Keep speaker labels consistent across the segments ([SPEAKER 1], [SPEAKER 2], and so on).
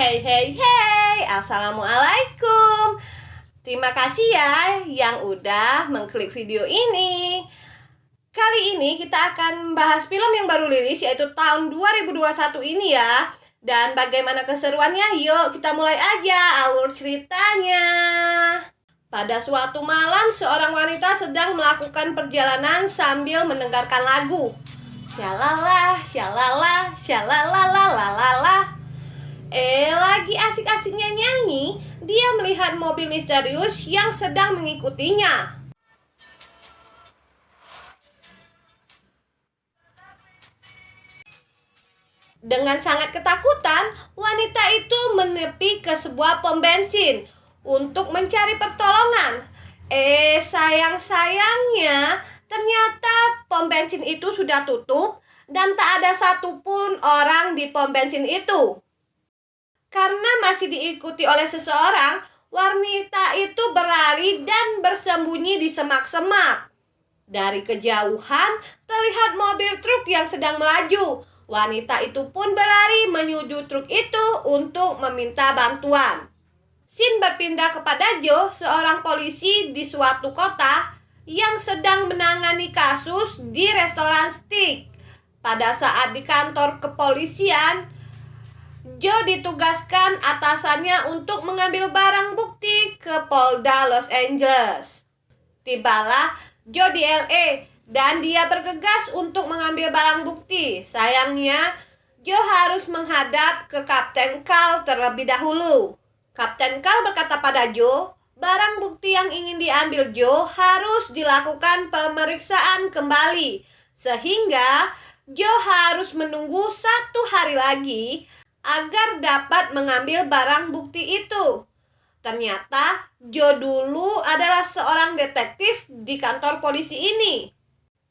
[SPEAKER 1] Hey hey hey, Assalamualaikum. Terima kasih ya yang udah mengklik video ini. Kali ini kita akan bahas film yang baru rilis, yaitu tahun 2021 ini ya. Dan bagaimana keseruannya? Yuk kita mulai aja alur ceritanya. Pada suatu malam, seorang wanita sedang melakukan perjalanan sambil mendengarkan lagu. Shalala, shalala, shalalalalala. Lagi asik-asiknya nyanyi, dia melihat mobil misterius yang sedang mengikutinya. Dengan sangat ketakutan, wanita itu menepi ke sebuah pom bensin untuk mencari pertolongan. Sayang-sayangnya, ternyata pom bensin itu sudah tutup dan tak ada satupun orang di pom bensin itu. Karena masih diikuti oleh seseorang, wanita itu berlari dan bersembunyi di semak-semak. Dari kejauhan, terlihat mobil truk yang sedang melaju. Wanita itu pun berlari menuju truk itu untuk meminta bantuan. Scene berpindah kepada Joe, seorang polisi di suatu kota yang sedang menangani kasus di restoran steak. Pada saat di kantor kepolisian, Joe ditugaskan atasannya untuk mengambil barang bukti ke Polda Los Angeles. Tibalah Joe di LA dan dia bergegas untuk mengambil barang bukti. Sayangnya, Joe harus menghadap ke Kapten Carl terlebih dahulu. Kapten Carl berkata pada Joe, barang bukti yang ingin diambil Joe harus dilakukan pemeriksaan kembali. Sehingga Joe harus menunggu 1 hari lagi agar dapat mengambil barang bukti itu. Ternyata Joe dulu adalah seorang detektif di kantor polisi ini.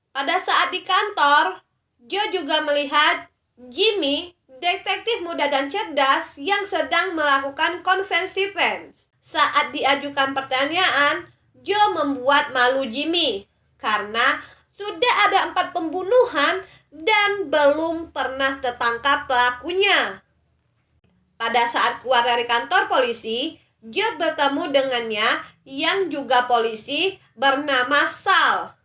[SPEAKER 1] Pada saat di kantor, Joe juga melihat Jimmy, detektif muda dan cerdas yang sedang melakukan konvensi fans. Saat diajukan pertanyaan, Joe membuat malu Jimmy karena sudah ada 4 pembunuhan dan belum pernah tertangkap pelakunya. Pada saat keluar dari kantor polisi, Joe bertemu dengannya yang juga polisi bernama Sal.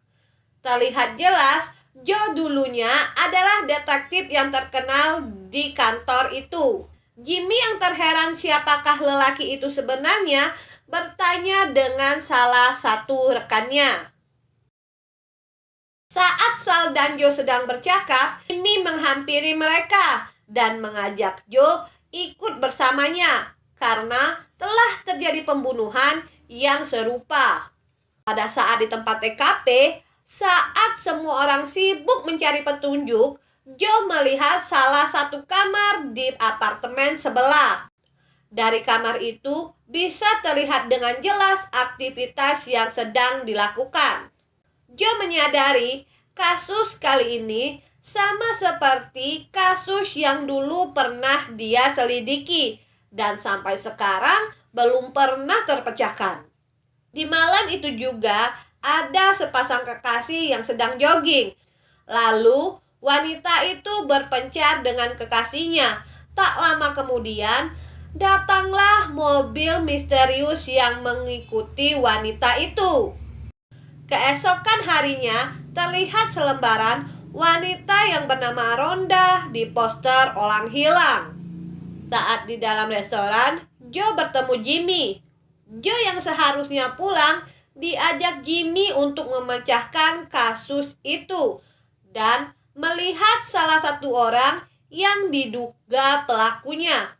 [SPEAKER 1] Terlihat jelas, Joe dulunya adalah detektif yang terkenal di kantor itu. Jimmy yang terheran siapakah lelaki itu sebenarnya bertanya dengan salah satu rekannya. Saat Sal dan Joe sedang bercakap, Jimmy menghampiri mereka dan mengajak Joe ikut bersamanya karena telah terjadi pembunuhan yang serupa. Pada saat di tempat TKP, saat semua orang sibuk mencari petunjuk, Joe melihat salah satu kamar di apartemen sebelah. Dari kamar itu bisa terlihat dengan jelas aktivitas yang sedang dilakukan. Joe menyadari kasus kali ini sama seperti kasus yang dulu pernah dia selidiki dan sampai sekarang belum pernah terpecahkan. Di malam itu juga ada sepasang kekasih yang sedang jogging. Lalu wanita itu berpencar dengan kekasihnya. Tak lama kemudian datanglah mobil misterius yang mengikuti wanita itu. Keesokan harinya terlihat selembaran wanita yang bernama Rhonda di poster orang hilang. Saat di dalam restoran, Joe bertemu Jimmy. Joe yang seharusnya pulang diajak Jimmy untuk memecahkan kasus itu dan melihat salah satu orang yang diduga pelakunya.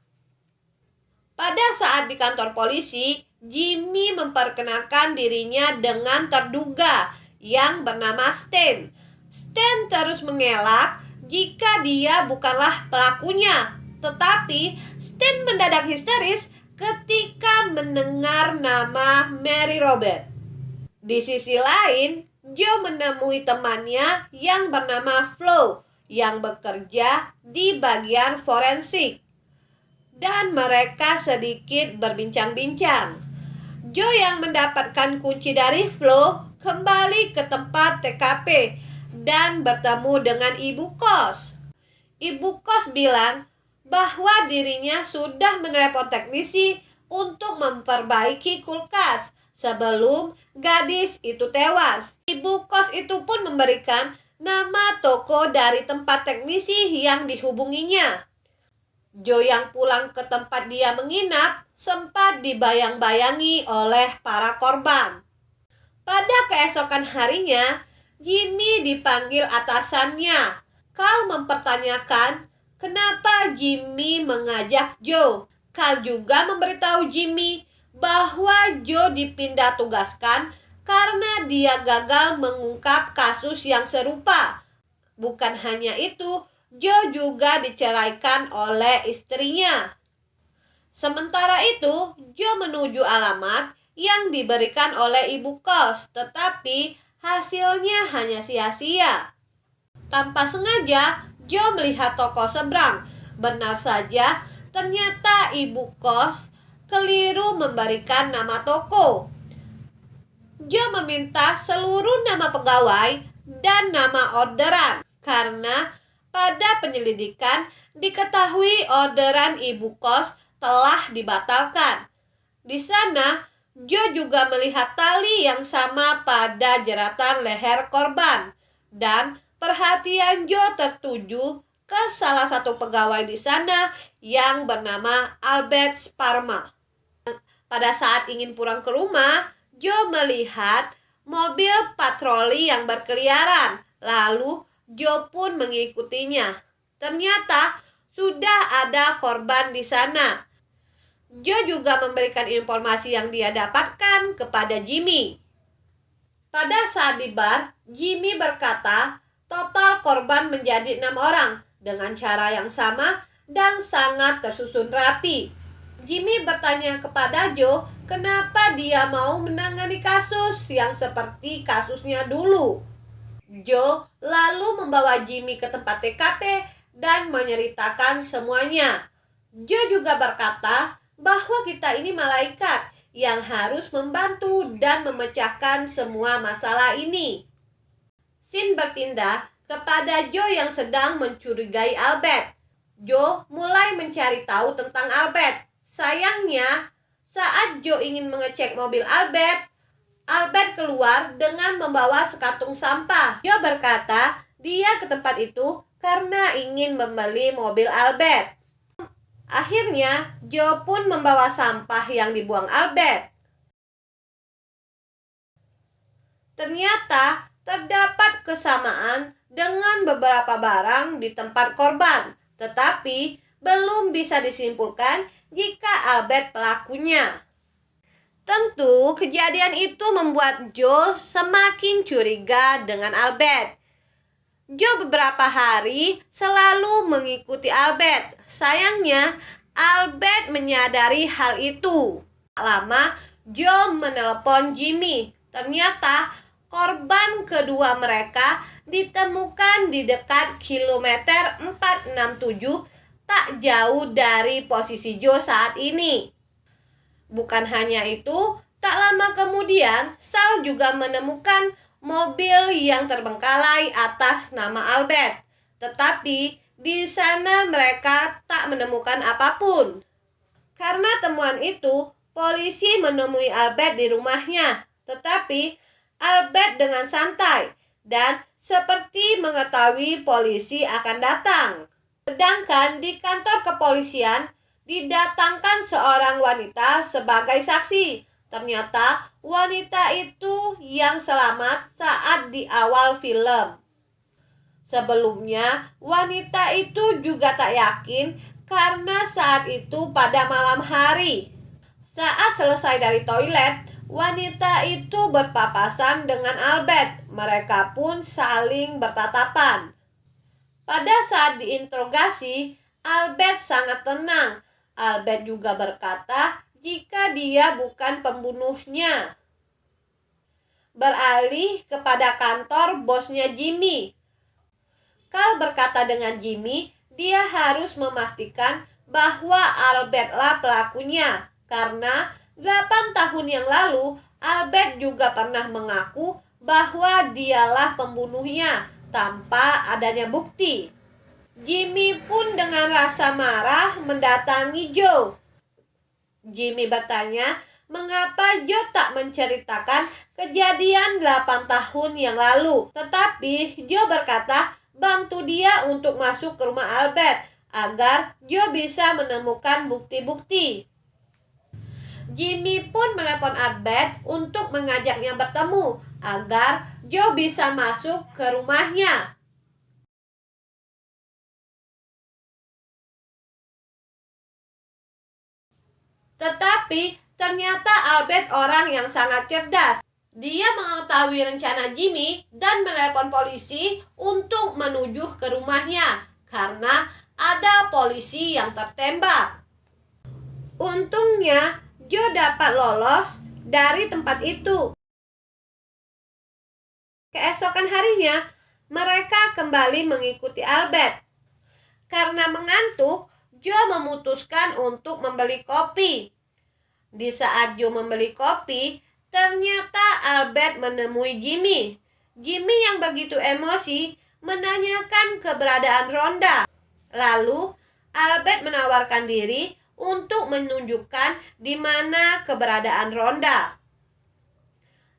[SPEAKER 1] Pada saat di kantor polisi, Jimmy memperkenalkan dirinya dengan terduga yang bernama Stan. Stan terus mengelak jika dia bukanlah pelakunya, tetapi Stan mendadak histeris ketika mendengar nama Mary Robert. Di sisi lain, Joe menemui temannya yang bernama Flo yang bekerja di bagian forensik. Dan mereka sedikit berbincang-bincang. Joe yang mendapatkan kunci dari Flo kembali ke tempat TKP dan bertemu dengan ibu kos. Ibu kos bilang bahwa dirinya sudah menelepon teknisi untuk memperbaiki kulkas sebelum gadis itu tewas. Ibu kos itu pun memberikan nama toko dari tempat teknisi yang dihubunginya. Joe yang pulang ke tempat dia menginap sempat dibayang-bayangi oleh para korban. Pada keesokan harinya, Jimmy dipanggil atasannya. Carl mempertanyakan kenapa Jimmy mengajak Joe. Carl juga memberitahu Jimmy bahwa Joe dipindah tugaskan karena dia gagal mengungkap kasus yang serupa. Bukan hanya itu, Joe juga diceraikan oleh istrinya. Sementara itu, Joe menuju alamat yang diberikan oleh ibu kos, tetapi hasilnya hanya sia-sia. Tanpa sengaja, Joe melihat toko seberang. Benar saja, ternyata ibu kos keliru memberikan nama toko. Joe meminta seluruh nama pegawai dan nama orderan karena pada penyelidikan diketahui orderan ibu kos telah dibatalkan. Di sana, Joe juga melihat tali yang sama pada jeratan leher korban dan perhatian Joe tertuju ke salah satu pegawai di sana yang bernama Albert Sparma. Pada saat ingin pulang ke rumah, Joe melihat mobil patroli yang berkeliaran. Lalu Joe pun mengikutinya. Ternyata sudah ada korban di sana. Joe juga memberikan informasi yang dia dapatkan kepada Jimmy. Pada saat di bar, Jimmy berkata total korban menjadi 6 orang dengan cara yang sama dan sangat tersusun rapi. Jimmy bertanya kepada Joe kenapa dia mau menangani kasus yang seperti kasusnya dulu. Joe lalu membawa Jimmy ke tempat TKP dan menceritakan semuanya. Joe juga berkata bahwa kita ini malaikat yang harus membantu dan memecahkan semua masalah ini. Sin berpindah kepada Joe yang sedang mencurigai Albert. Joe mulai mencari tahu tentang Albert. Sayangnya, saat Joe ingin mengecek mobil Albert keluar dengan membawa sekantung sampah. Joe berkata dia ke tempat itu karena ingin membeli mobil Albert. Akhirnya, Joe pun membawa sampah yang dibuang Albert. Ternyata terdapat kesamaan dengan beberapa barang di tempat korban, tetapi belum bisa disimpulkan jika Albert pelakunya. Tentu, kejadian itu membuat Joe semakin curiga dengan Albert. Joe beberapa hari selalu mengikuti Albert. Sayangnya, Albert menyadari hal itu. Tak lama, Joe menelepon Jimmy. Ternyata, korban kedua mereka ditemukan di dekat kilometer 467, tak jauh dari posisi Joe saat ini. Bukan hanya itu, tak lama kemudian Sal juga menemukan mobil yang terbengkalai atas nama Albert. Tetapi di sana mereka tak menemukan apapun. Karena temuan itu, polisi menemui Albert di rumahnya. Tetapi Albert dengan santai dan seperti mengetahui polisi akan datang. Sedangkan di kantor kepolisian didatangkan seorang wanita sebagai saksi. Ternyata wanita itu yang selamat saat di awal film. Sebelumnya, wanita itu juga tak yakin karena saat itu pada malam hari. Saat selesai dari toilet, wanita itu berpapasan dengan Albert. Mereka pun saling bertatapan. Pada saat diinterogasi, Albert sangat tenang. Albert juga berkata jika dia bukan pembunuhnya. Beralih kepada kantor bosnya Jimmy. Carl berkata dengan Jimmy, dia harus memastikan bahwa Albertlah pelakunya. Karena 8 tahun yang lalu, Albert juga pernah mengaku bahwa dialah pembunuhnya tanpa adanya bukti. Jimmy pun dengan rasa marah mendatangi Joe. Jimmy bertanya, mengapa Joe tak menceritakan kejadian 8 tahun yang lalu. Tetapi Joe berkata, bantu dia untuk masuk ke rumah Albert agar Joe bisa menemukan bukti-bukti. Jimmy pun menelepon Albert untuk mengajaknya bertemu agar Joe bisa masuk ke rumahnya. Tetapi ternyata Albert orang yang sangat cerdas. Dia mengetahui rencana Jimmy dan menelepon polisi untuk menuju ke rumahnya karena ada polisi yang tertembak. Untungnya Joe dapat lolos dari tempat itu. Keesokan harinya, mereka kembali mengikuti Albert. Karena mengantuk, Joe memutuskan untuk membeli kopi. Di saat Joe membeli kopi, ternyata Albert menemui Jimmy. Jimmy yang begitu emosi menanyakan keberadaan Rhonda. Lalu, Albert menawarkan diri untuk menunjukkan di mana keberadaan Rhonda.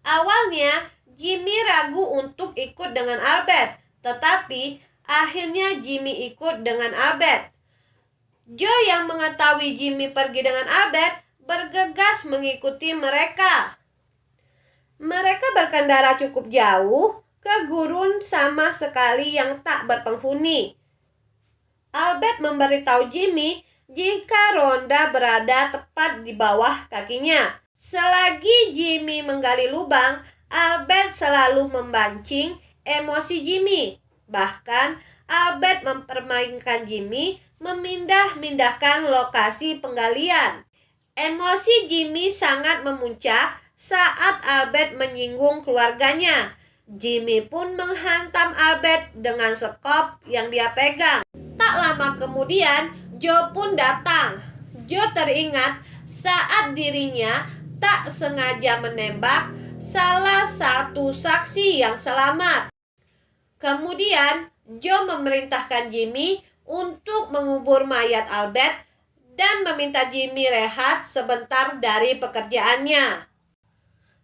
[SPEAKER 1] Awalnya, Jimmy ragu untuk ikut dengan Albert, tetapi akhirnya Jimmy ikut dengan Albert. Joe yang mengetahui Jimmy pergi dengan Albert bergegas mengikuti mereka. Mereka berkendara cukup jauh ke gurun sama sekali yang tak berpenghuni. Albert memberitahu Jimmy jika Rhonda berada tepat di bawah kakinya. Selagi Jimmy menggali lubang, Albert selalu membancing emosi Jimmy. Bahkan Albert mempermainkan Jimmy memindah-mindahkan lokasi penggalian. Emosi Jimmy sangat memuncak saat Albert menyinggung keluarganya. Jimmy pun menghantam Albert dengan sekop yang dia pegang. Tak lama kemudian, Joe pun datang. Joe teringat saat dirinya tak sengaja menembak salah satu saksi yang selamat. Kemudian, Joe memerintahkan Jimmy untuk mengubur mayat Albert dan meminta Jimmy rehat sebentar dari pekerjaannya.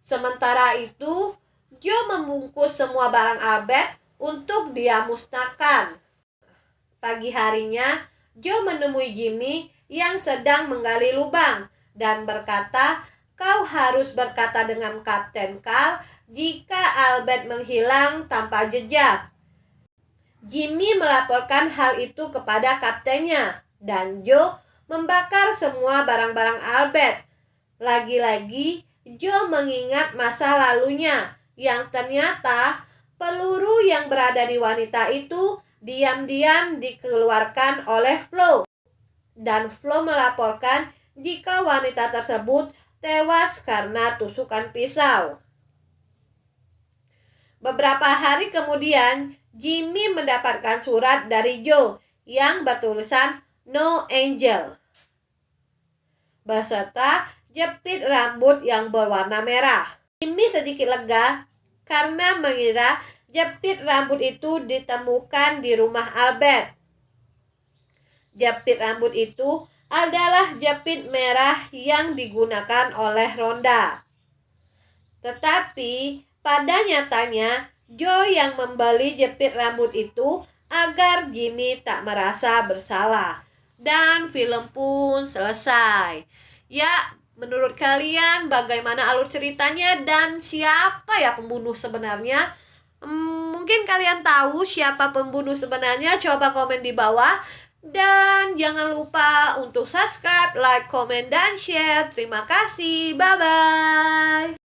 [SPEAKER 1] Sementara itu, Joe membungkus semua barang Albert untuk dia musnahkan. Pagi harinya, Joe menemui Jimmy yang sedang menggali lubang dan berkata, kau harus berkata dengan Kapten Carl jika Albert menghilang tanpa jejak. Jimmy melaporkan hal itu kepada kaptennya dan Joe membakar semua barang-barang Albert. Lagi-lagi, Joe mengingat masa lalunya yang ternyata peluru yang berada di wanita itu diam-diam dikeluarkan oleh Flo. Dan Flo melaporkan jika wanita tersebut tewas karena tusukan pisau. Beberapa hari kemudian, Jimmy mendapatkan surat dari Joe yang bertulisan No Angel beserta jepit rambut yang berwarna merah. Jimmy sedikit lega karena mengira jepit rambut itu ditemukan di rumah Albert. Jepit rambut itu adalah jepit merah yang digunakan oleh Rhonda. Tetapi pada nyatanya Joe yang membeli jepit rambut itu agar Jimmy tak merasa bersalah. Dan film pun selesai. Ya, menurut kalian bagaimana alur ceritanya dan siapa ya pembunuh sebenarnya? Mungkin kalian tahu siapa pembunuh sebenarnya? Coba komen di bawah. Dan jangan lupa untuk subscribe, like, komen, dan share. Terima kasih. Bye-bye.